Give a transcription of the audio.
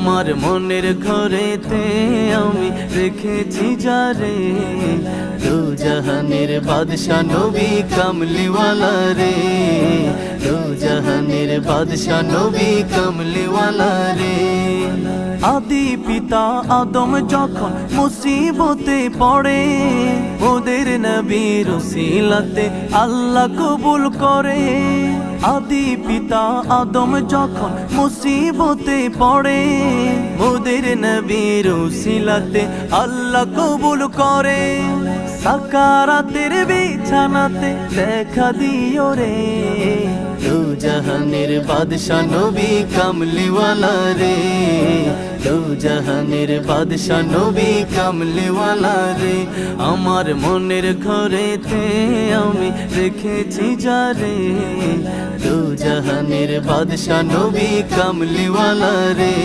আমার মনের ঘরেতে আমি রেখেছি যারে, দু জাহানের বাদশা নবী কামলিওয়ালা রে, দু জাহানের বাদশা নবী কামলিওয়ালা রে। আদি পিতা আদম যখন মুসিবতে পড়ে, ওদের নবীর উসিলাতে আল্লাহ কবুল করে। আদি পিতা আদম যখন মুসিবতে পড়ে, ওদের নবীর উসিলাতে আল্লাহ কবুল করে। সাকারাতের বিছানাতে দেখা দিও রে, দু জাহানের বাদশা নবী কামলিওয়ালা রে, দু জাহানের বাদশা নবী কামলিওয়ালা রে। আমার মনের ঘরেতে আমি রেখেছি যারে, দু জাহানের বাদশা নবী কামলিওয়ালা রে।